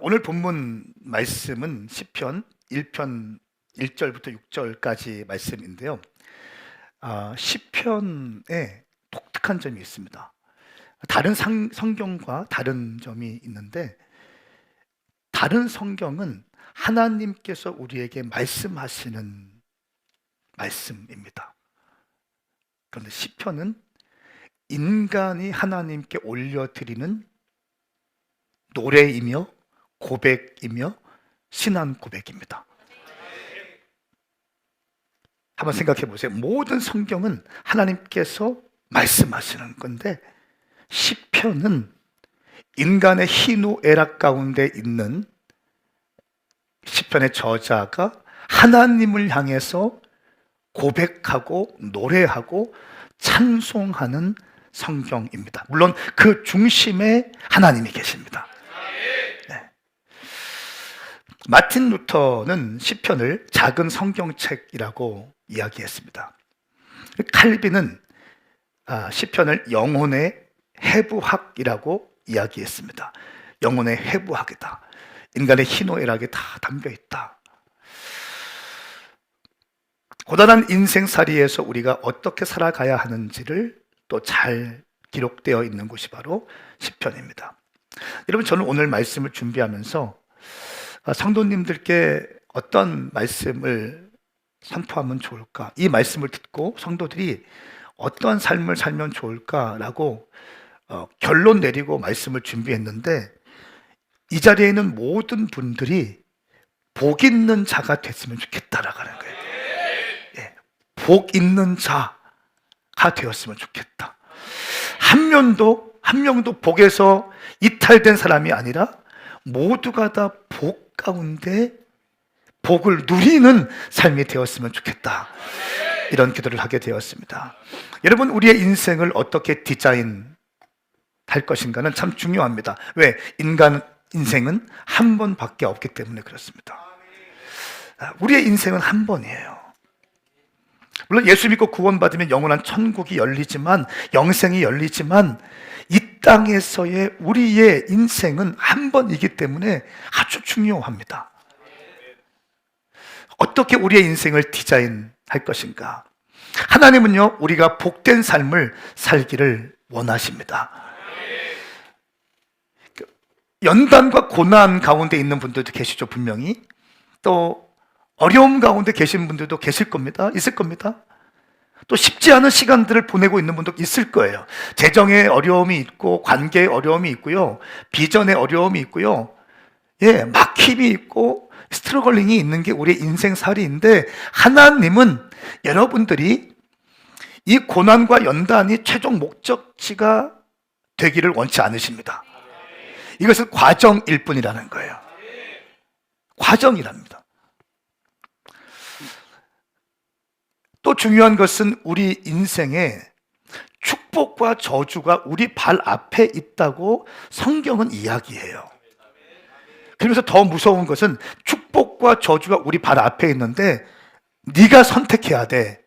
오늘 본문 말씀은 시편 1편 1절부터 6절까지 말씀인데요. 시편에 독특한 점이 있습니다. 다른 성경과 다른 점이 있는데, 다른 성경은 하나님께서 우리에게 말씀하시는 말씀입니다. 그런데 시편은 인간이 하나님께 올려드리는 노래이며 고백이며 신앙 고백입니다. 한번 생각해 보세요. 모든 성경은 하나님께서 말씀하시는 건데, 시편은 인간의 희노애락 가운데 있는 시편의 저자가 하나님을 향해서 고백하고 노래하고 찬송하는 성경입니다. 물론 그 중심에 하나님이 계십니다. 네. 마틴 루터는 시편을 작은 성경책이라고 이야기했습니다. 칼빈은 시편을 영혼의 해부학이라고 이야기했습니다. 영혼의 해부학이다. 인간의 희노애락이 다 담겨 있다. 고단한 인생살이에서 우리가 어떻게 살아가야 하는지를 또 잘 기록되어 있는 곳이 바로 시편입니다. 여러분, 저는 오늘 말씀을 준비하면서 성도님들께 어떤 말씀을 선포하면 좋을까, 이 말씀을 듣고 성도들이 어떤 삶을 살면 좋을까라고 결론 내리고 말씀을 준비했는데, 이 자리에 있는 모든 분들이 복 있는 자가 됐으면 좋겠다라고 하는 거예요. 예, 복 있는 자가 되었으면 좋겠다. 한 명도 복에서 이탈된 사람이 아니라 모두가 다 복 가운데 복을 누리는 삶이 되었으면 좋겠다. 이런 기도를 하게 되었습니다. 여러분, 우리의 인생을 어떻게 디자인할 것인가는 참 중요합니다. 왜? 인간 인생은 한 번밖에 없기 때문에 그렇습니다. 우리의 인생은 한 번이에요. 물론 예수 믿고 구원받으면 영원한 천국이 열리지만, 영생이 열리지만, 이 땅에서의 우리의 인생은 한 번이기 때문에 아주 중요합니다. 어떻게 우리의 인생을 디자인할 것인가? 하나님은요, 우리가 복된 삶을 살기를 원하십니다. 연단과 고난 가운데 있는 분들도 계시죠, 분명히. 또 어려움 가운데 계신 분들도 계실 겁니다. 있을 겁니다. 또 쉽지 않은 시간들을 보내고 있는 분도 있을 거예요. 재정의 어려움이 있고, 관계의 어려움이 있고요, 비전의 어려움이 있고요, 막힘이 있고, 스트러글링이 있는 게 우리의 인생살이인데, 하나님은 여러분들이 이 고난과 연단이 최종 목적지가 되기를 원치 않으십니다. 이것은 과정일 뿐이라는 거예요. 과정이랍니다. 또 중요한 것은 우리 인생에 축복과 저주가 우리 발 앞에 있다고 성경은 이야기해요. 그래서 더 무서운 것은 축복과 저주가 우리 발 앞에 있는데 네가 선택해야 돼.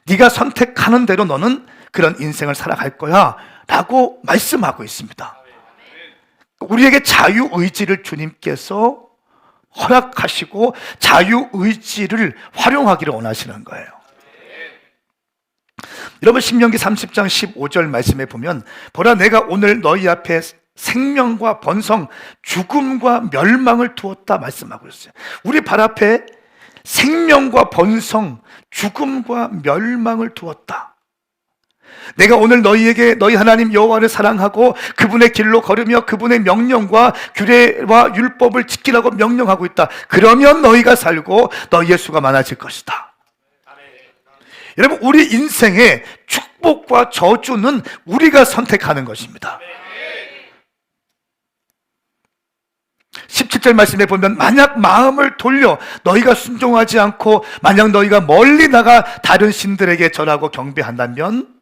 네가 선택하는 대로 너는 그런 인생을 살아갈 거야 라고 말씀하고 있습니다. 우리에게 자유의지를 주님께서 허락하시고 자유의지를 활용하기를 원하시는 거예요. 여러분, 신명기 30장 15절 말씀에 보면, 보라, 내가 오늘 너희 앞에 생명과 번성, 죽음과 멸망을 두었다 말씀하고 있어요. 우리 발 앞에 생명과 번성, 죽음과 멸망을 두었다. 내가 오늘 너희에게 너희 하나님 여호와를 사랑하고 그분의 길로 걸으며 그분의 명령과 규례와 율법을 지키라고 명령하고 있다. 그러면 너희가 살고 너희의 수가 많아질 것이다. 여러분, 우리 인생의 축복과 저주는 우리가 선택하는 것입니다. 17절 말씀에 보면, 만약 마음을 돌려 너희가 순종하지 않고 만약 너희가 멀리 나가 다른 신들에게 절하고 경배한다면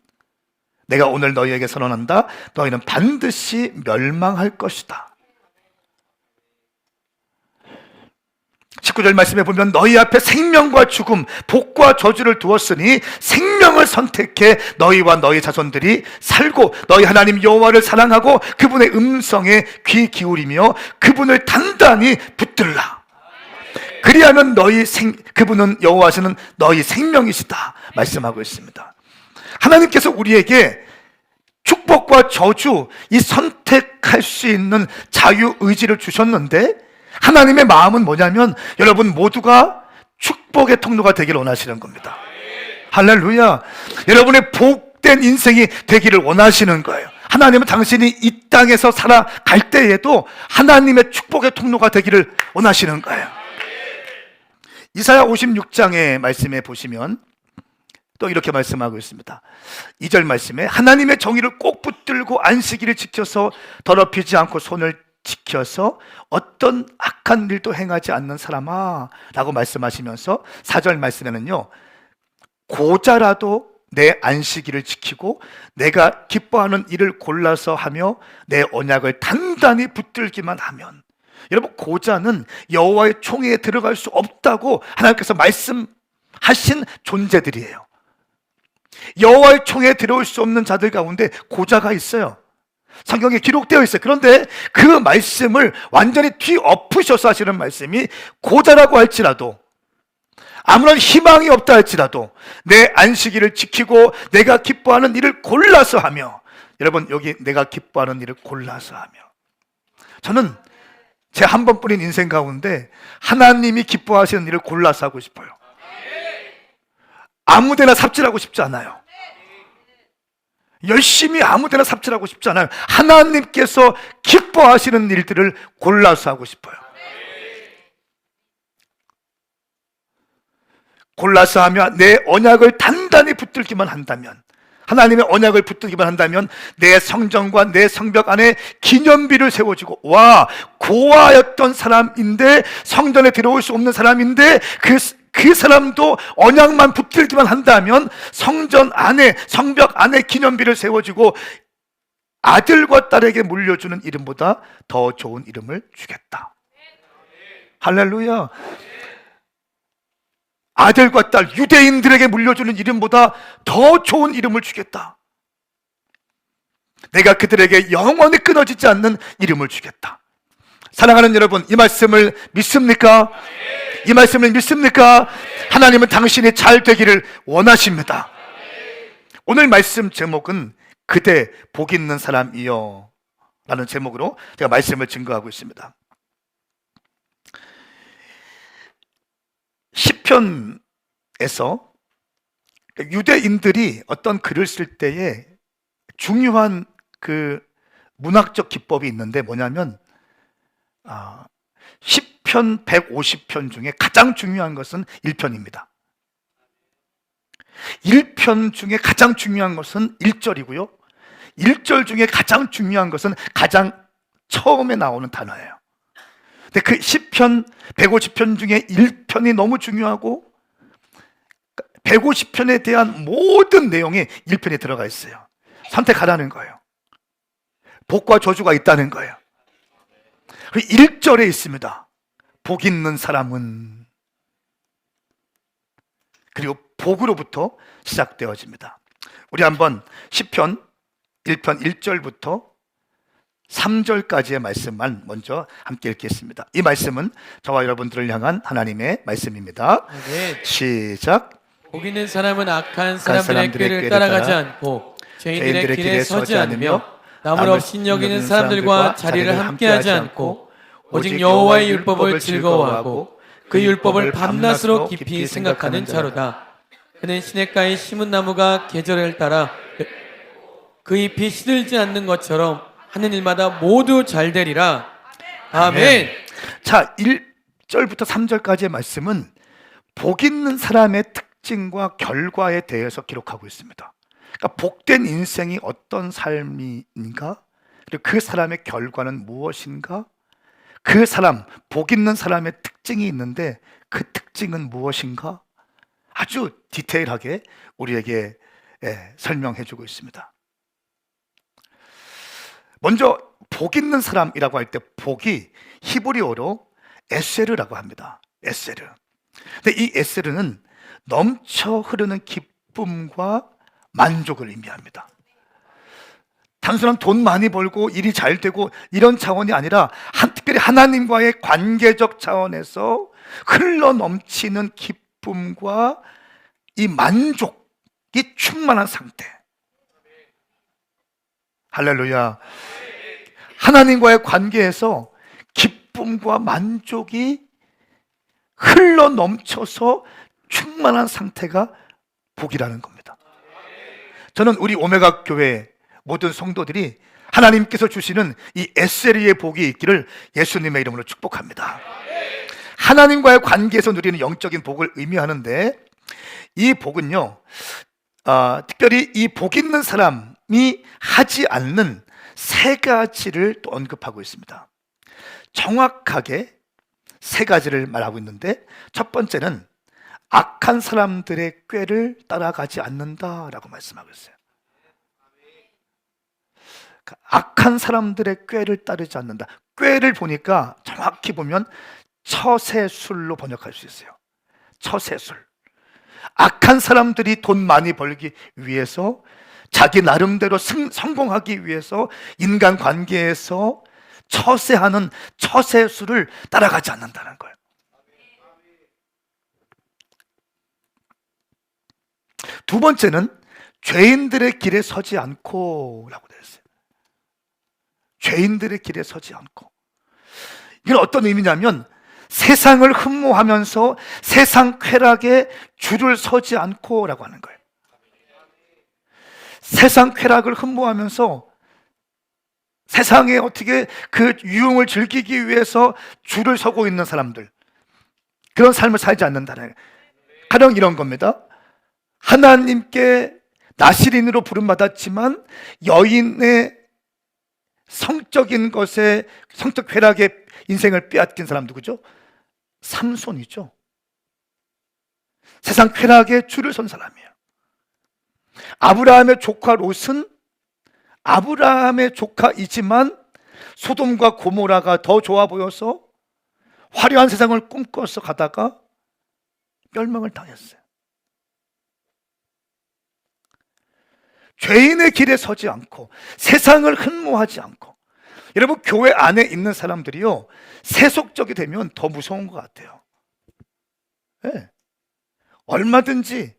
내가 오늘 너희에게 선언한다. 너희는 반드시 멸망할 것이다. 19절 말씀에 보면 너희 앞에 생명과 죽음, 복과 저주를 두었으니 생명을 선택해 너희와 너희 자손들이 살고 너희 하나님 여호와를 사랑하고 그분의 음성에 귀 기울이며 그분을 단단히 붙들라. 그리하면 그분은 여호와시는 너희 생명이시다 말씀하고 있습니다. 하나님께서 우리에게 축복과 저주, 이 선택할 수 있는 자유의지를 주셨는데 하나님의 마음은 뭐냐면 여러분 모두가 축복의 통로가 되기를 원하시는 겁니다. 할렐루야. 여러분의 복된 인생이 되기를 원하시는 거예요. 하나님은 당신이 이 땅에서 살아갈 때에도 하나님의 축복의 통로가 되기를 원하시는 거예요. 이사야 56장의 말씀에 보시면 또 이렇게 말씀하고 있습니다. 2절 말씀에 하나님의 정의를 꼭 붙들고 안식일을 지켜서 더럽히지 않고 손을 지켜서 어떤 악한 일도 행하지 않는 사람아 라고 말씀하시면서 4절 말씀에는요, 고자라도 내 안식일을 지키고 내가 기뻐하는 일을 골라서 하며 내 언약을 단단히 붙들기만 하면, 여러분 고자는 여호와의 총회에 들어갈 수 없다고 하나님께서 말씀하신 존재들이에요. 여호와의 총회에 들어올 수 없는 자들 가운데 고자가 있어요. 성경에 기록되어 있어요. 그런데 그 말씀을 완전히 뒤엎으셔서 하시는 말씀이 고자라고 할지라도, 아무런 희망이 없다 할지라도 내 안식일을 지키고 내가 기뻐하는 일을 골라서 하며, 여러분 여기 내가 기뻐하는 일을 골라서 하며, 저는 제 한 번뿐인 인생 가운데 하나님이 기뻐하시는 일을 골라서 하고 싶어요. 아무데나 삽질하고 싶지 않아요. 열심히 아무데나 삽질하고 싶지 않아요. 하나님께서 기뻐하시는 일들을 골라서 하고 싶어요. 골라서 하며 내 언약을 단단히 붙들기만 한다면, 하나님의 언약을 붙들기만 한다면 내 성전과 내 성벽 안에 기념비를 세워주고, 와, 고아였던 사람인데, 성전에 들어올 수 없는 사람인데 그 사람도 언약만 붙들기만 한다면 성전 안에, 성벽 안에 기념비를 세워주고 아들과 딸에게 물려주는 이름보다 더 좋은 이름을 주겠다. 할렐루야. 아들과 딸, 유대인들에게 물려주는 이름보다 더 좋은 이름을 주겠다. 내가 그들에게 영원히 끊어지지 않는 이름을 주겠다. 사랑하는 여러분, 이 말씀을 믿습니까? 이 말씀을 믿습니까? 하나님은 당신이 잘 되기를 원하십니다. 오늘 말씀 제목은 그대 복 있는 사람이여 라는 제목으로 제가 말씀을 증거하고 있습니다. 시편에서 유대인들이 어떤 글을 쓸 때에 중요한 그 문학적 기법이 있는데 뭐냐면, 시편 150편 중에 가장 중요한 것은 1편입니다. 1편 중에 가장 중요한 것은 1절이고요. 1절 중에 가장 중요한 것은 가장 처음에 나오는 단어예요. 근데 그 시편 150편 중에 1편이 너무 중요하고 150편에 대한 모든 내용이 1편에 들어가 있어요. 선택하라는 거예요. 복과 저주가 있다는 거예요. 그리고 1절에 있습니다. 복 있는 사람은, 그리고 복으로부터 시작되어집니다. 우리 한번 시편 1편 1절부터 3절까지의 말씀만 먼저 함께 읽겠습니다. 이 말씀은 저와 여러분들을 향한 하나님의 말씀입니다. 네. 시작. 복 있는 사람은 악한 사람들의 꾀를 따라가지 않고 죄인들의 길에 서지 않으며 남을 없인 여기는 사람들과 자리를 함께하지 않고 오직 여호와의 율법을 즐거워하고 그 율법을 밤낮으로 깊이 생각하는 자로다. 그는 시냇가에 심은 나무가 계절을 따라 그 잎이 시들지 않는 것처럼 하는 일마다 모두 잘 되리라. 아멘. 자, 1절부터 3절까지의 말씀은 복 있는 사람의 특징과 결과에 대해서 기록하고 있습니다. 그러니까 복된 인생이 어떤 삶인가? 그리고 그 사람의 결과는 무엇인가? 그 사람, 복 있는 사람의 특징이 있는데 그 특징은 무엇인가? 아주 디테일하게 우리에게 설명해 주고 있습니다. 먼저 복 있는 사람이라고 할 때 복이 히브리어로 에세르라고 합니다. 에세르. 근데 이 에세르는 넘쳐 흐르는 기쁨과 만족을 의미합니다. 단순한 돈 많이 벌고 일이 잘 되고 이런 차원이 아니라 특별히 하나님과의 관계적 차원에서 흘러 넘치는 기쁨과 이 만족이 충만한 상태. 할렐루야. 하나님과의 관계에서 기쁨과 만족이 흘러 넘쳐서 충만한 상태가 복이라는 겁니다. 저는 우리 오메가 교회 모든 성도들이 하나님께서 주시는 이 에세르의 복이 있기를 예수님의 이름으로 축복합니다. 하나님과의 관계에서 누리는 영적인 복을 의미하는데, 이 복은요, 특별히 이 복 있는 사람이 하지 않는 세 가지를 또 언급하고 있습니다. 정확하게 세 가지를 말하고 있는데, 첫 번째는 악한 사람들의 꾀를 따라가지 않는다라고 말씀하고 있어요. 악한 사람들의 꾀를 따르지 않는다. 꾀를 보니까 정확히 보면 처세술로 번역할 수 있어요. 처세술. 악한 사람들이 돈 많이 벌기 위해서, 자기 나름대로 성공하기 위해서 인간 관계에서 처세하는 처세술을 따라가지 않는다는 거예요. 두 번째는 죄인들의 길에 서지 않고 라고 되어 있어요. 죄인들의 길에 서지 않고. 이건 어떤 의미냐면, 세상을 흠모하면서 세상 쾌락에 줄을 서지 않고 라고 하는 거예요. 세상 쾌락을 흠모하면서 세상에 어떻게 그 유흥을 즐기기 위해서 줄을 서고 있는 사람들, 그런 삶을 살지 않는다는 거예요. 가령 이런 겁니다. 하나님께 나시린으로 부름받았지만 여인의 성적인 것에, 성적 쾌락에 인생을 빼앗긴 사람 누구죠? 삼손이죠. 세상 쾌락에 줄을 선 사람이에요. 아브라함의 조카 롯은 아브라함의 조카이지만 소돔과 고모라가 더 좋아 보여서 화려한 세상을 꿈꿔서 가다가 멸망을 당했어요. 죄인의 길에 서지 않고 세상을 흠모하지 않고. 여러분, 교회 안에 있는 사람들이요, 세속적이 되면 더 무서운 것 같아요. 네. 얼마든지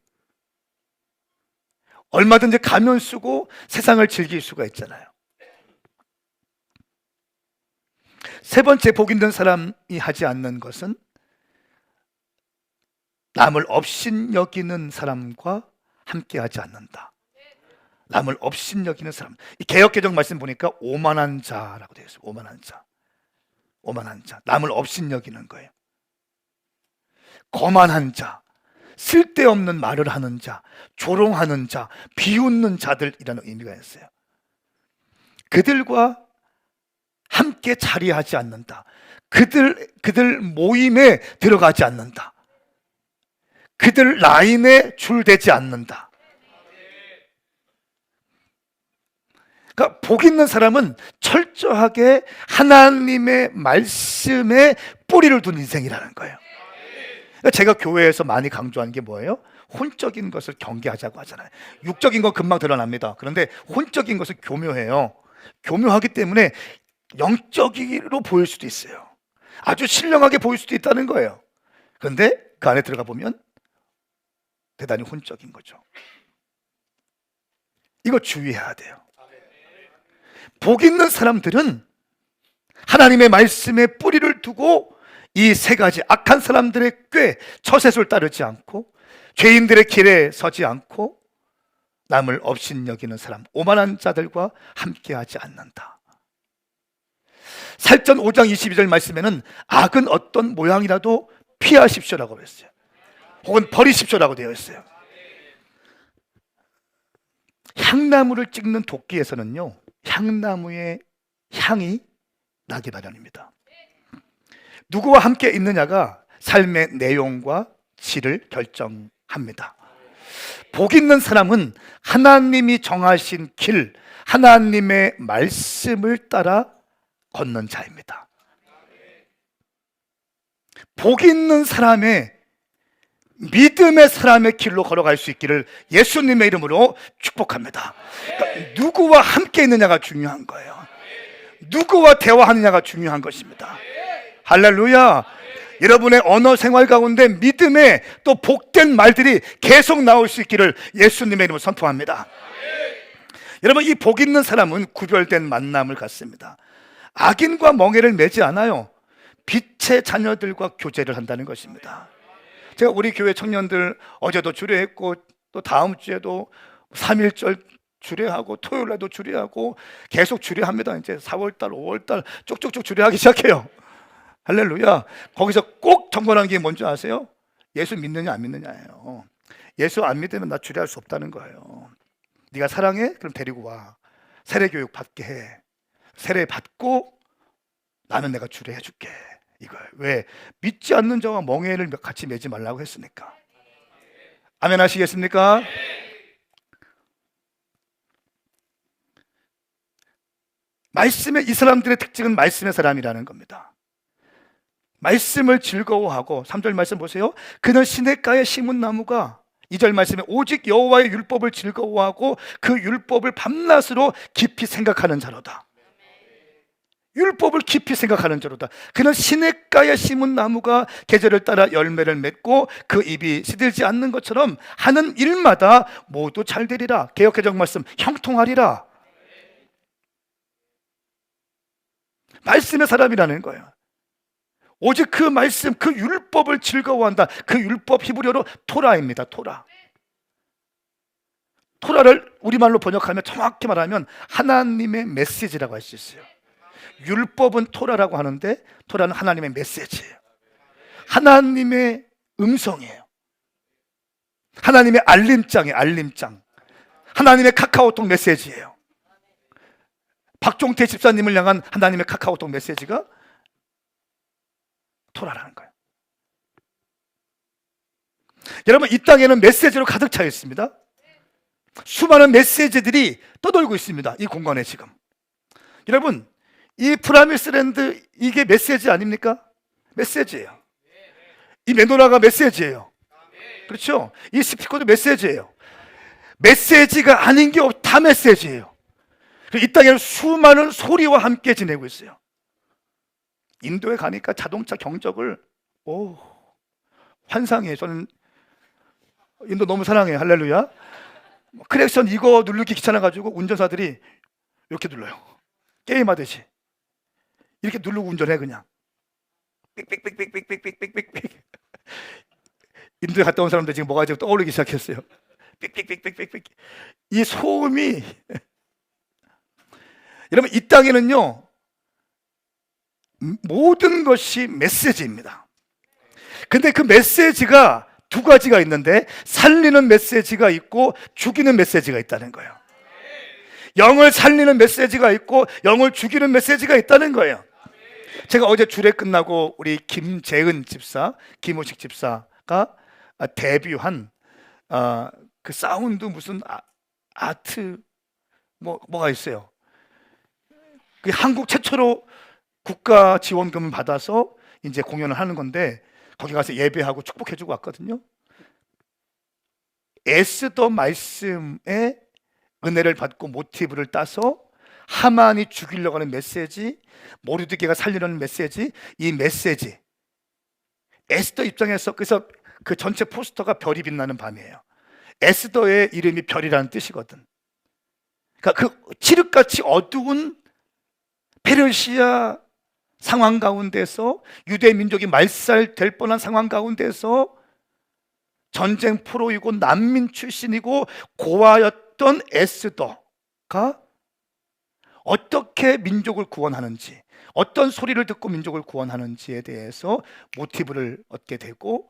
가면 쓰고 세상을 즐길 수가 있잖아요. 세 번째, 복 있는 사람이 하지 않는 것은 남을 업신여기는 사람과 함께하지 않는다. 남을 업신여기는 사람. 이 개역개정 말씀 보니까 오만한 자라고 되어 있어요. 오만한 자. 오만한 자. 남을 업신여기는 거예요. 거만한 자, 쓸데없는 말을 하는 자, 조롱하는 자, 비웃는 자들이라는 의미가 있어요. 그들과 함께 자리하지 않는다. 그들 모임에 들어가지 않는다. 그들 라인에 줄대지 않는다. 그러니까 복 있는 사람은 철저하게 하나님의 말씀에 뿌리를 둔 인생이라는 거예요. 그러니까 제가 교회에서 많이 강조하는 게 뭐예요? 혼적인 것을 경계하자고 하잖아요. 육적인 건 금방 드러납니다. 그런데 혼적인 것은 교묘해요. 교묘하기 때문에 영적으로 보일 수도 있어요. 아주 신령하게 보일 수도 있다는 거예요. 그런데 그 안에 들어가 보면 대단히 혼적인 거죠. 이거 주의해야 돼요. 복 있는 사람들은 하나님의 말씀에 뿌리를 두고 이 세 가지, 악한 사람들의 꾀, 처세술 따르지 않고, 죄인들의 길에 서지 않고, 남을 업신여기는 사람, 오만한 자들과 함께하지 않는다. 살전 5장 22절 말씀에는 악은 어떤 모양이라도 피하십시오라고 했어요. 혹은 버리십시오라고 되어 있어요. 향나무를 찍는 도끼에서는요, 향나무의 향이 나기 마련입니다. 누구와 함께 있느냐가 삶의 내용과 질을 결정합니다. 복 있는 사람은 하나님이 정하신 길, 하나님의 말씀을 따라 걷는 자입니다. 복 있는 사람의 믿음의 사람의 길로 걸어갈 수 있기를 예수님의 이름으로 축복합니다. 그러니까 누구와 함께 있느냐가 중요한 거예요. 누구와 대화하느냐가 중요한 것입니다. 할렐루야. 여러분의 언어 생활 가운데 믿음의 또 복된 말들이 계속 나올 수 있기를 예수님의 이름으로 선포합니다. 여러분, 이 복 있는 사람은 구별된 만남을 갖습니다. 악인과 멍에를 매지 않아요. 빛의 자녀들과 교제를 한다는 것입니다. 제가 우리 교회 청년들 어제도 주례했고 또 다음 주에도 3.1절 주례하고 토요일 날도 주례하고 계속 주례합니다. 이제 4월달 5월달 쭉쭉쭉 주례하기 시작해요. 할렐루야. 거기서 꼭 점검하는 게 뭔지 아세요? 예수 믿느냐 안 믿느냐예요. 예수 안 믿으면 나 주례할 수 없다는 거예요. 네가 사랑해? 그럼 데리고 와. 세례교육 받게 해. 세례 받고 나는 내가 주례해 줄게. 이거예요. 왜? 믿지 않는 자와 멍에를 같이 매지 말라고 했으니까. 아멘 하시겠습니까? 말씀의 이 사람들의 특징은 말씀의 사람이라는 겁니다. 말씀을 즐거워하고 3절 말씀 보세요. 그는 시냇가에 심은 나무가 2절 말씀에 오직 여호와의 율법을 즐거워하고 그 율법을 밤낮으로 깊이 생각하는 자로다. 율법을 깊이 생각하는 자로다. 그는 시냇가에 심은 나무가 계절을 따라 열매를 맺고 그 잎이 시들지 않는 것처럼 하는 일마다 모두 잘 되리라. 개역개정 말씀 형통하리라. 말씀의 사람이라는 거예요. 오직 그 말씀, 그 율법을 즐거워한다. 그 율법 히브리어로 토라입니다. 토라. 토라를 우리말로 번역하면 정확히 말하면 하나님의 메시지라고 할 수 있어요. 율법은 토라라고 하는데 토라는 하나님의 메시지예요. 하나님의 음성이에요. 하나님의 알림장이에요. 알림장. 하나님의 카카오톡 메시지예요. 박종태 집사님을 향한 하나님의 카카오톡 메시지가 토라라는 거예요. 여러분, 이 땅에는 메시지로 가득 차 있습니다. 수많은 메시지들이 떠돌고 있습니다. 이 공간에 지금. 여러분, 이 프라미스랜드 이게 메시지 아닙니까? 메시지예요. 이 메노라가 메시지예요. 그렇죠? 이 스피커도 메시지예요. 메시지가 아닌 게 다 메시지예요. 이 땅에는 수많은 소리와 함께 지내고 있어요. 인도에 가니까 자동차 경적을 환상이에요. 저는 인도 너무 사랑해요. 할렐루야. 크랙션 이거 누르기 귀찮아가지고 운전사들이 이렇게 눌러요. 게임하듯이 이렇게 누르고 운전해. 그냥 삑삑삑삑삑삑삑삑삑. 인도에 갔다 온 사람들 지금 뭐가 지금 떠오르기 시작했어요. 삑삑삑삑삑삑. 이 소음이 여러분, 이 땅에는요 모든 것이 메시지입니다. 근데 그 메시지가 두 가지가 있는데 살리는 메시지가 있고 죽이는 메시지가 있다는 거예요. 영을 살리는 메시지가 있고 영을 죽이는 메시지가 있다는 거예요. 제가 어제 주례 끝나고 우리 김재은 집사, 김호식 집사가 데뷔한 그 사운드 무슨 아트 뭐가 있어요. 그 한국 최초로 국가 지원금을 받아서 이제 공연을 하는 건데 거기 가서 예배하고 축복해주고 왔거든요. 에스더 말씀의 은혜를 받고 모티브를 따서 하만이 죽이려고 하는 메시지, 모르드게가 살리려는 메시지, 이 메시지 에스더 입장에서 그래서 그 전체 포스터가 별이 빛나는 밤이에요. 에스더의 이름이 별이라는 뜻이거든. 그러니까 그 칠흑같이 어두운 페르시아 상황 가운데서 유대 민족이 말살될 뻔한 상황 가운데서 전쟁 프로이고 난민 출신이고 고아였던 에스더가 어떻게 민족을 구원하는지, 어떤 소리를 듣고 민족을 구원하는지에 대해서 모티브를 얻게 되고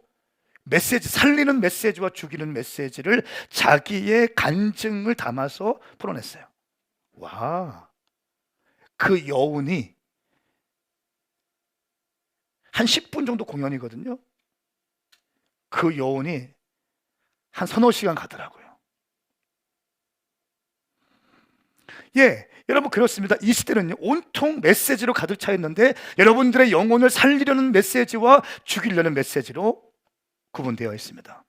메시지, 살리는 메시지와 죽이는 메시지를 자기의 간증을 담아서 풀어냈어요. 와, 그 여운이 한 10분 정도 공연이거든요. 그 여운이 한 서너 시간 가더라고요. 예, 여러분 그렇습니다. 이 시대는요 온통 메시지로 가득 차 있는데 여러분들의 영혼을 살리려는 메시지와 죽이려는 메시지로 구분되어 있습니다.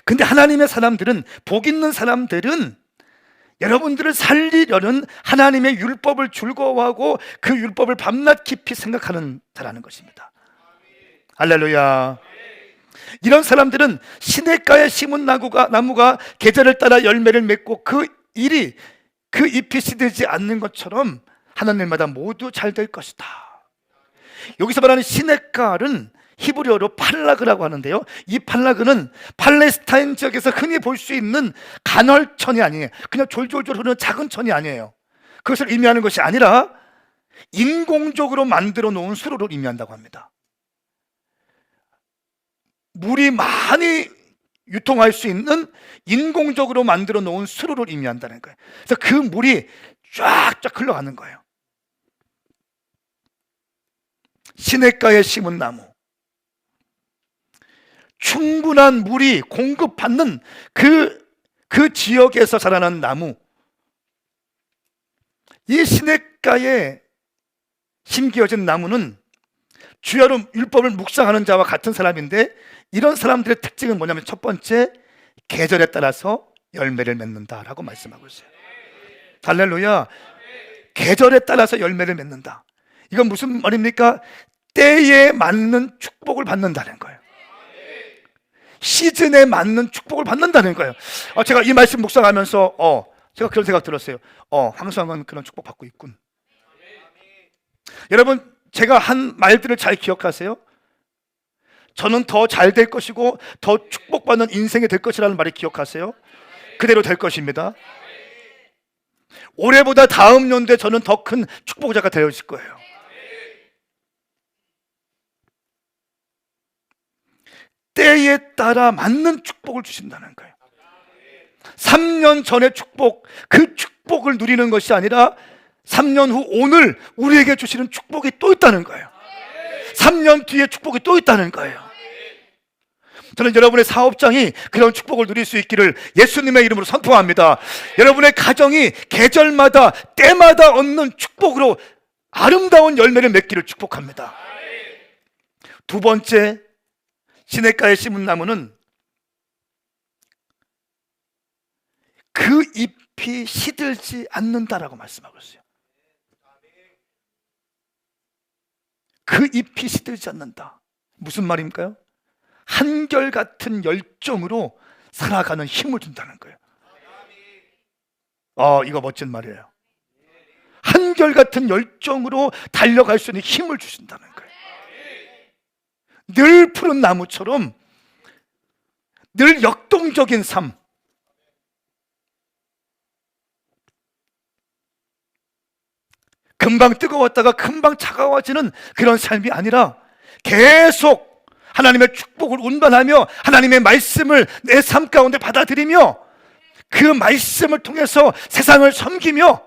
근데 하나님의 사람들은, 복 있는 사람들은 여러분들을 살리려는 하나님의 율법을 즐거워하고 그 율법을 밤낮 깊이 생각하는 자라는 것입니다. 할렐루야. 이런 사람들은 시냇가에 심은 나무가 계절을 따라 열매를 맺고 그 잎이 시들지 않는 것처럼 하나님마다 모두 잘 될 것이다. 여기서 말하는 시냇가는 히브리어로 팔라그라고 하는데요, 이 팔라그는 팔레스타인 지역에서 흔히 볼 수 있는 간헐천이 아니에요. 그냥 졸졸졸 흐르는 작은 천이 아니에요. 그것을 의미하는 것이 아니라 인공적으로 만들어 놓은 수로를 의미한다고 합니다. 물이 많이 유통할 수 있는 인공적으로 만들어 놓은 수로를 의미한다는 거예요. 그래서 그 물이 쫙쫙 흘러가는 거예요. 시냇가에 심은 나무, 충분한 물이 공급받는 그 지역에서 자라난 나무, 이 시냇가에 심겨진 나무는 주야로 율법을 묵상하는 자와 같은 사람인데, 이런 사람들의 특징은 뭐냐면 첫 번째, 계절에 따라서 열매를 맺는다라고 말씀하고 있어요. 할렐루야. 계절에 따라서 열매를 맺는다. 이건 무슨 말입니까? 때에 맞는 축복을 받는다는 거예요. 시즌에 맞는 축복을 받는다는 거예요. 제가 이 말씀 묵상하면서 제가 그런 생각 들었어요. 황성은 그런 축복 받고 있군. 여러분, 제가 한 말들을 잘 기억하세요. 저는 더 잘 될 것이고 더 축복받는 인생이 될 것이라는 말을 기억하세요. 그대로 될 것입니다. 올해보다 다음 연도에 저는 더 큰 축복자가 되어질 거예요. 때에 따라 맞는 축복을 주신다는 거예요. 3년 전의 축복, 그 축복을 누리는 것이 아니라 3년 후 오늘 우리에게 주시는 축복이 또 있다는 거예요. 3년 뒤에 축복이 또 있다는 거예요. 저는 여러분의 사업장이 그런 축복을 누릴 수 있기를 예수님의 이름으로 선포합니다. 여러분의 가정이 계절마다 때마다 얻는 축복으로 아름다운 열매를 맺기를 축복합니다. 두 번째, 시냇가에 심은 나무는 그 잎이 시들지 않는다라고 말씀하고 있어요. 그 잎이 시들지 않는다. 무슨 말입니까요? 한결같은 열정으로 살아가는 힘을 준다는 거예요. 이거 멋진 말이에요. 한결같은 열정으로 달려갈 수 있는 힘을 주신다는 거예요. 늘 푸른 나무처럼 늘 역동적인 삶, 금방 뜨거웠다가 금방 차가워지는 그런 삶이 아니라 계속 하나님의 축복을 운반하며 하나님의 말씀을 내 삶 가운데 받아들이며 그 말씀을 통해서 세상을 섬기며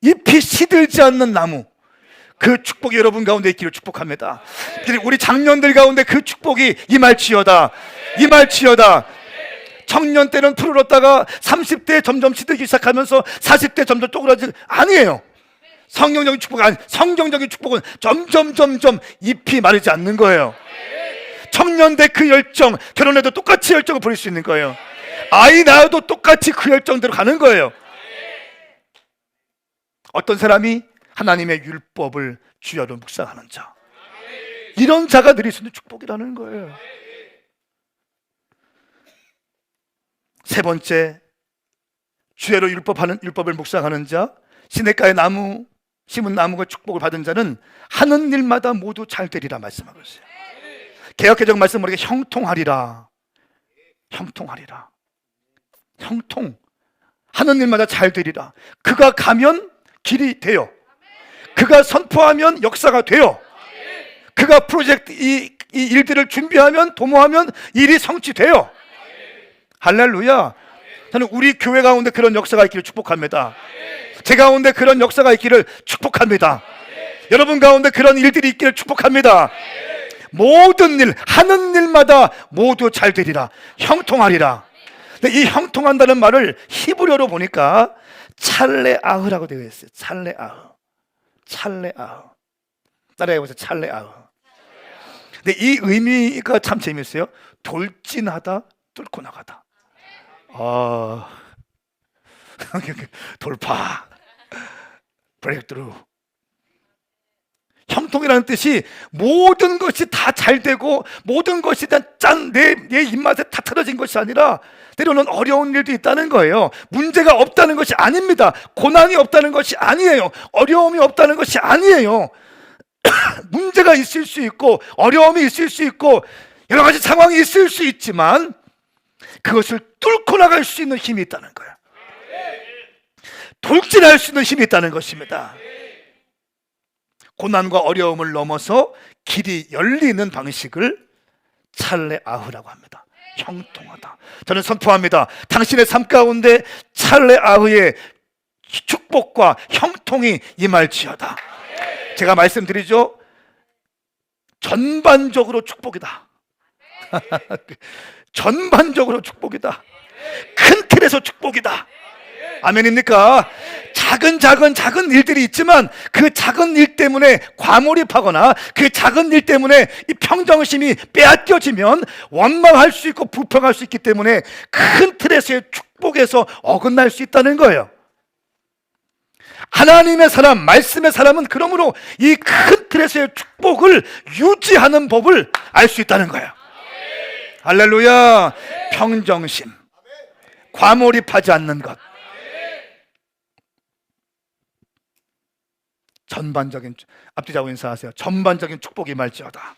잎이 시들지 않는 나무, 그 축복이 여러분 가운데 있기를 축복합니다. 우리 장년들 가운데 그 축복이 임할지어다. 임할지어다. 청년 때는 푸르렀다가 30대 점점 시들기 시작하면서 40대 점점 쪼그라지는 아니에요. 성경적인 축복은 점점 잎이 마르지 않는 거예요. 청년 때 그 열정, 결혼해도 똑같이 열정을 부릴 수 있는 거예요. 아이 낳아도 똑같이 그 열정대로 가는 거예요. 어떤 사람이 하나님의 율법을 주야로 묵상하는 자, 이런 자가 누릴 수 있는 축복이라는 거예요. 세 번째, 주야로 율법을 묵상하는 자, 시냇가에 심은 나무가 축복을 받은 자는 하는 일마다 모두 잘 되리라 말씀하고 있어요. 개역개정 말씀 모르게 형통하리라. 하는 일마다 잘 되리라. 그가 가면 길이 돼요. 그가 선포하면 역사가 돼요. 그가 프로젝트 이 일들을 준비하면 도모하면 일이 성취돼요. 할렐루야. 저는 우리 교회 가운데 그런 역사가 있기를 축복합니다. 제 가운데 그런 역사가 있기를 축복합니다. 여러분 가운데 그런 일들이 있기를 축복합니다. 모든 일, 하는 일마다 모두 잘 되리라. 형통하리라. 근데 이 형통한다는 말을 히브리어로 보니까 찰레아흐라고 되어 있어요. 찰레아흐. 찰레아흐. 따라해보세요. 찰레아흐. 근데 이 의미가 참 재밌어요. 돌진하다, 뚫고 나가다. 돌파, 브레이크트루. 형통이라는 뜻이 모든 것이 다 잘 되고 모든 것이 내 입맛에 다 틀어진 것이 아니라 때로는 어려운 일도 있다는 거예요. 문제가 없다는 것이 아닙니다. 고난이 없다는 것이 아니에요. 어려움이 없다는 것이 아니에요. 문제가 있을 수 있고 어려움이 있을 수 있고 여러 가지 상황이 있을 수 있지만 그것을 뚫고 나갈 수 있는 힘이 있다는 거예요. 돌진할 수 있는 힘이 있다는 것입니다. 고난과 어려움을 넘어서 길이 열리는 방식을 찰레아흐라고 합니다. 형통하다. 저는 선포합니다. 당신의 삶 가운데 찰레아흐의 축복과 형통이 임할지어다. 제가 말씀드리죠. 전반적으로 축복이다. 전반적으로 축복이다. 큰 틀에서 축복이다. 아멘입니까? 작은 일들이 있지만 그 작은 일 때문에 과몰입하거나 그 작은 일 때문에 이 평정심이 빼앗겨지면 원망할 수 있고 불평할 수 있기 때문에 큰 틀에서의 축복에서 어긋날 수 있다는 거예요. 하나님의 사람, 말씀의 사람은 그러므로 이 큰 틀에서의 축복을 유지하는 법을 알 수 있다는 거예요. 할렐루야. 평정심, 과몰입하지 않는 것, 전반적인, 앞뒤 잡고 인사하세요. 전반적인 축복이 임할지어다.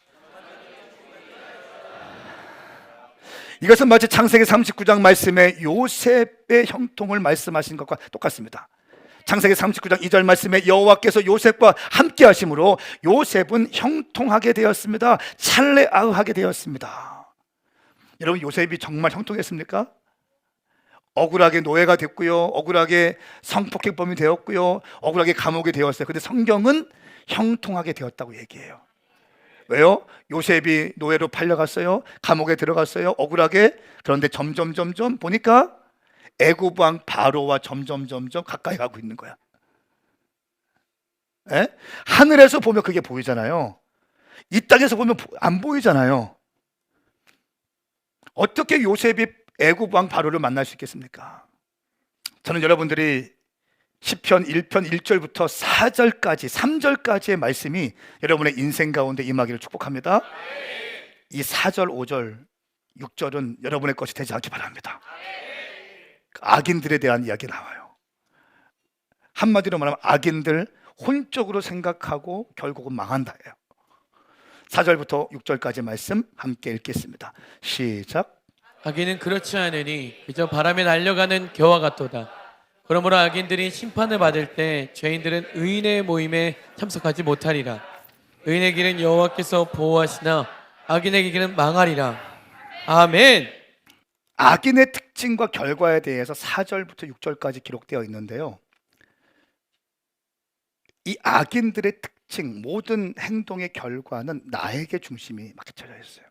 이것은 마치 창세기 39장 말씀에 요셉의 형통을 말씀하신 것과 똑같습니다. 창세기 39장 2절 말씀에 여호와께서 요셉과 함께 하심으로 요셉은 형통하게 되었습니다. 찰레아흐하게 되었습니다. 여러분, 요셉이 정말 형통했습니까? 억울하게 노예가 됐고요, 억울하게 성폭행범이 되었고요, 억울하게 감옥이 되었어요. 근데 성경은 형통하게 되었다고 얘기해요. 왜요? 요셉이 노예로 팔려갔어요, 감옥에 들어갔어요, 억울하게. 그런데 점점 보니까 애굽 왕 바로와 점점 가까이 가고 있는 거야. 에? 하늘에서 보면 그게 보이잖아요. 이 땅에서 보면 안 보이잖아요. 어떻게 요셉이 애굽 왕 바로를 만날 수 있겠습니까? 저는 여러분들이 시편 1편 1절부터 4절까지 3절까지의 말씀이 여러분의 인생 가운데 임하기를 축복합니다. 이 4절, 5절, 6절은 여러분의 것이 되지 않기 바랍니다. 악인들에 대한 이야기 나와요. 한마디로 말하면 악인들 혼적으로 생각하고 결국은 망한다예요. 4절부터 6절까지 말씀 함께 읽겠습니다. 시작. 악인은 그렇지 않으니 그저 바람에 날려가는 겨와 같도다. 그러므로 악인들이 심판을 받을 때 죄인들은 의인의 모임에 참석하지 못하리라. 의인의 길은 여호와께서 보호하시나 악인의 길은 망하리라. 아멘. 악인의 특징과 결과에 대해서 4절부터 6절까지 기록되어 있는데요, 이 악인들의 특징, 모든 행동의 결과는 나에게 중심이 맡겨져 있어요.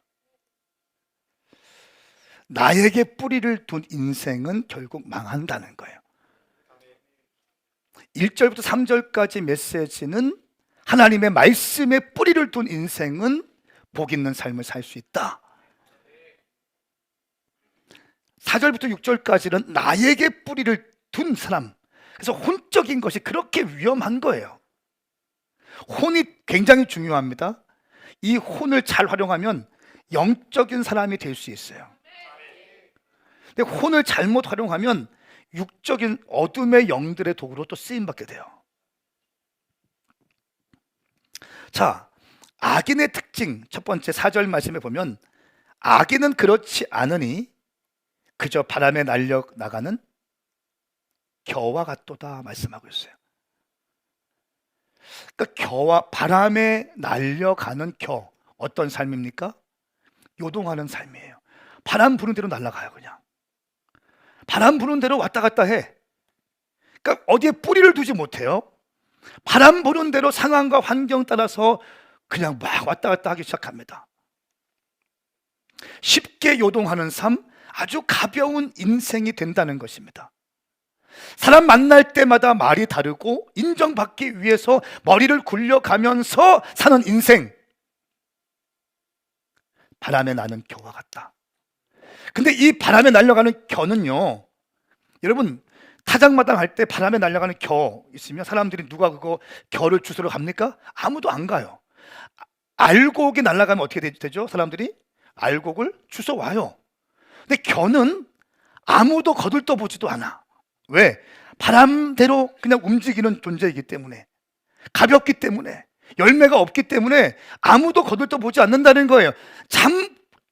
나에게 뿌리를 둔 인생은 결국 망한다는 거예요. 1절부터 3절까지 메시지는 하나님의 말씀에 뿌리를 둔 인생은 복 있는 삶을 살 수 있다. 4절부터 6절까지는 나에게 뿌리를 둔 사람, 그래서 혼적인 것이 그렇게 위험한 거예요. 혼이 굉장히 중요합니다. 이 혼을 잘 활용하면 영적인 사람이 될 수 있어요. 근데 혼을 잘못 활용하면 육적인 어둠의 영들의 도구로 또 쓰임받게 돼요. 자, 악인의 특징, 첫 번째 4절 말씀에 보면 악인은 그렇지 않으니 그저 바람에 날려나가는 겨와 같도다 말씀하고 있어요. 그러니까 바람에 날려가는 겨, 어떤 삶입니까? 요동하는 삶이에요. 바람 부는 대로 날아가요. 그냥 바람 부는 대로 왔다 갔다 해. 그러니까 어디에 뿌리를 두지 못해요. 바람 부는 대로 상황과 환경 따라서 그냥 막 왔다 갔다 하기 시작합니다. 쉽게 요동하는 삶, 아주 가벼운 인생이 된다는 것입니다. 사람 만날 때마다 말이 다르고 인정받기 위해서 머리를 굴려가면서 사는 인생, 바람에 나는 겨와 같다. 근데 이 바람에 날아가는 겨는요, 여러분 타작마당 할 때 바람에 날아가는 겨 있으면 사람들이 누가 그거 겨를 주스러 갑니까? 아무도 안 가요. 알곡이 날아가면 어떻게 되죠? 사람들이 알곡을 주워 와요. 근데 겨는 아무도 거들떠 보지도 않아. 왜? 바람대로 그냥 움직이는 존재이기 때문에, 가볍기 때문에, 열매가 없기 때문에 아무도 거들떠 보지 않는다는 거예요.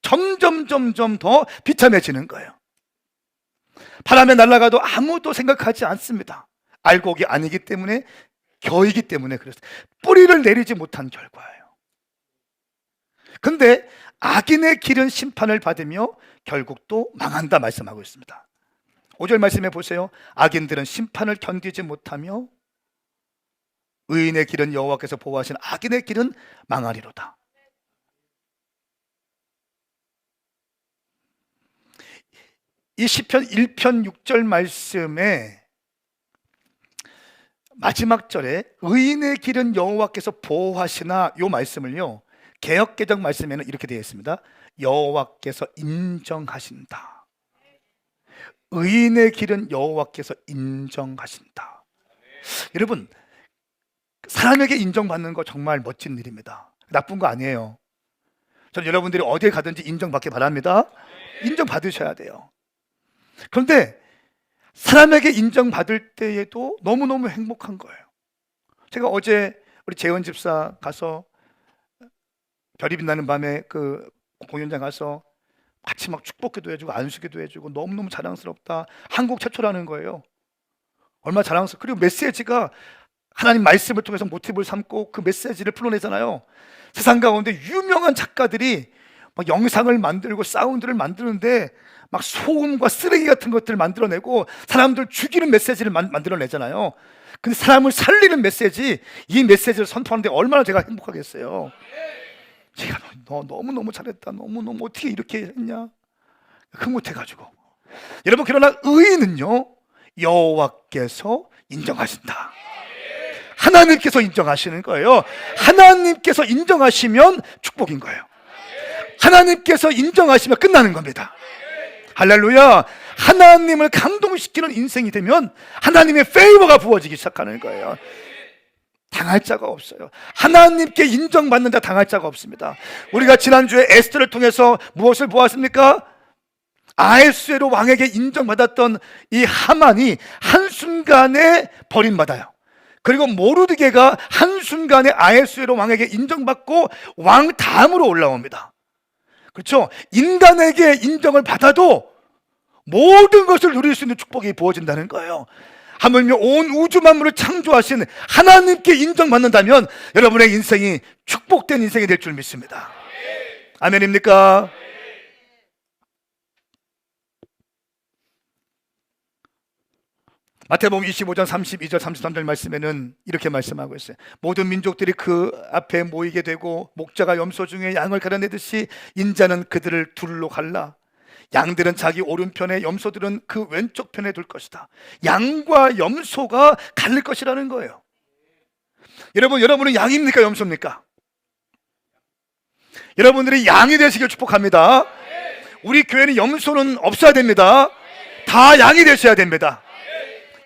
점점 더 비참해지는 거예요. 바람에 날아가도 아무도 생각하지 않습니다. 알곡이 아니기 때문에, 겨이기 때문에. 그래서 뿌리를 내리지 못한 결과예요. 근데 악인의 길은 심판을 받으며 결국 또 망한다 말씀하고 있습니다. 5절 말씀해 보세요. 악인들은 심판을 견디지 못하며 의인의 길은 여호와께서 보호하시는 악인의 길은 망하리로다. 이 시편 1편 6절 말씀에 마지막 절에 의인의 길은 여호와께서 보호하시나, 이 말씀을요, 개역개정 말씀에는 이렇게 되어 있습니다. 여호와께서 인정하신다. 의인의 길은 여호와께서 인정하신다. 여러분, 사람에게 인정받는 거 정말 멋진 일입니다. 나쁜 거 아니에요. 저는 여러분들이 어디에 가든지 인정받기 바랍니다. 인정받으셔야 돼요. 그런데 사람에게 인정받을 때에도 너무너무 행복한 거예요. 제가 어제 우리 재원 집사 가서 별이 빛나는 밤에 그 공연장 가서 같이 막 축복기도 해주고 안수기도 해주고 너무너무 자랑스럽다. 한국 최초라는 거예요. 얼마나 자랑스럽고, 그리고 메시지가 하나님 말씀을 통해서 모티브를 삼고 그 메시지를 풀어내잖아요. 세상 가운데 유명한 작가들이 막 영상을 만들고 사운드를 만드는데 막 소음과 쓰레기 같은 것들을 만들어내고 사람들 죽이는 메시지를 만들어내잖아요. 근데 사람을 살리는 메시지, 이 메시지를 선포하는데 얼마나 제가 행복하겠어요. 제가 너 너무너무 잘했다, 너무너무 어떻게 이렇게 했냐, 흐뭇해가지고. 여러분, 그러나 의인은요, 여호와께서 인정하신다. 하나님께서 인정하시는 거예요. 하나님께서 인정하시면 축복인 거예요. 하나님께서 인정하시면 끝나는 겁니다. 할렐루야. 하나님을 감동시키는 인생이 되면 하나님의 페이버가 부어지기 시작하는 거예요. 당할 자가 없어요. 하나님께 인정받는 자 당할 자가 없습니다. 우리가 지난주에 에스더를 통해서 무엇을 보았습니까? 아하수에로 왕에게 인정받았던 이 하만이 한순간에 버림받아요. 그리고 모르드게가 한순간에 아하수에로 왕에게 인정받고 왕 다음으로 올라옵니다. 그렇죠? 인간에게 인정을 받아도 모든 것을 누릴 수 있는 축복이 부어진다는 거예요. 하물며 온 우주 만물을 창조하신 하나님께 인정받는다면 여러분의 인생이 축복된 인생이 될 줄 믿습니다. 아멘입니까? 마태복음 25장 32절 33절 말씀에는 이렇게 말씀하고 있어요. 모든 민족들이 그 앞에 모이게 되고 목자가 염소 중에 양을 가려내듯이 인자는 그들을 둘로 갈라. 양들은 자기 오른편에, 염소들은 그 왼쪽 편에 둘 것이다. 양과 염소가 갈릴 것이라는 거예요. 여러분은 양입니까, 염소입니까? 여러분들이 양이 되시길 축복합니다. 우리 교회는 염소는 없어야 됩니다. 다 양이 되셔야 됩니다.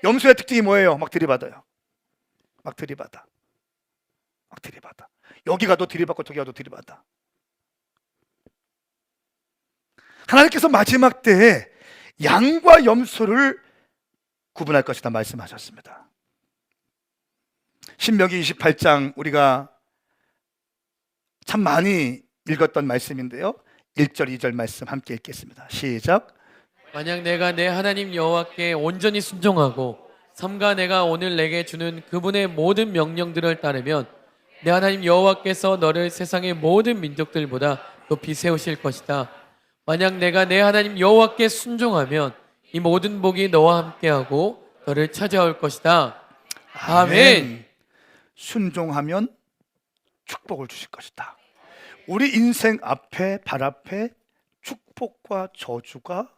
염소의 특징이 뭐예요? 막 들이받아요. 막 들이받아. 여기 가도 들이받고 저기 가도 들이받아. 하나님께서 마지막 때에 양과 염소를 구분할 것이다 말씀하셨습니다. 신명기 28장 우리가 참 많이 읽었던 말씀인데요, 1절 2절 말씀 함께 읽겠습니다. 시작. 만약 내가 내 하나님 여호와께 온전히 순종하고 삼가 내가 오늘 내게 주는 그분의 모든 명령들을 따르면 내 하나님 여호와께서 너를 세상의 모든 민족들보다 높이 세우실 것이다. 만약 내가 내 하나님 여호와께 순종하면 이 모든 복이 너와 함께하고 너를 찾아올 것이다. 아멘. 순종하면 축복을 주실 것이다. 우리 인생 앞에, 발 앞에 축복과 저주가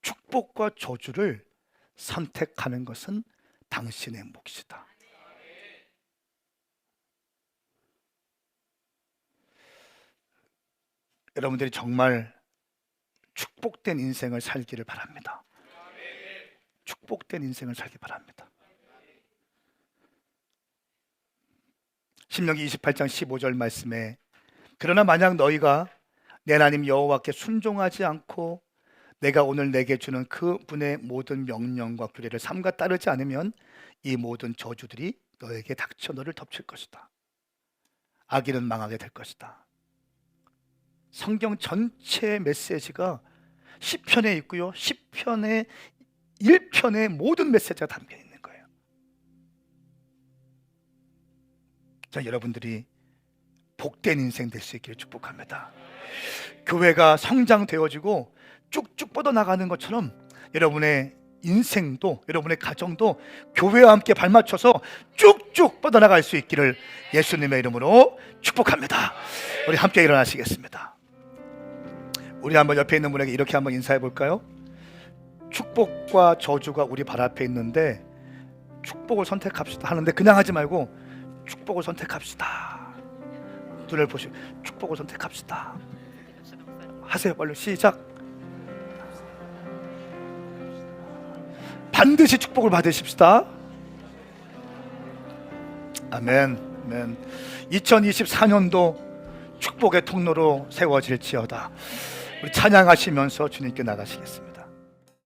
축복과 저주를 선택하는 것은 당신의 몫이다. 여러분들이 정말 축복된 인생을 살기를 바랍니다. 축복된 인생을 살기 바랍니다. 신명기 28장 15절 말씀에 그러나 만약 너희가 내 하나님 여호와께 순종하지 않고 내가 오늘 내게 주는 그 분의 모든 명령과 규례를 삼가 따르지 않으면 이 모든 저주들이 너에게 닥쳐 너를 덮칠 것이다. 악인은 망하게 될 것이다. 성경 전체의 메시지가 시편에 있고요. 시편의 1편의 모든 메시지가 담겨 있는 거예요. 자, 여러분들이 복된 인생 될 수 있기를 축복합니다. 교회가 성장되어지고 쭉쭉 뻗어나가는 것처럼 여러분의 인생도, 여러분의 가정도 교회와 함께 발맞춰서 쭉쭉 뻗어나갈 수 있기를 예수님의 이름으로 축복합니다. 우리 함께 일어나시겠습니다. 우리 한번 옆에 있는 분에게 이렇게 한번 인사해 볼까요? 축복과 저주가 우리 발 앞에 있는데 축복을 선택합시다 하는데 그냥 하지 말고 축복을 선택합시다. 눈을 보시고 축복을 선택합시다. 하세요. 빨리 시작. 반드시 축복을 받으십시다. 아멘. 아멘. 2024년도 축복의 통로로 세워질지어다. 우리 찬양하시면서 주님께 나가시겠습니다.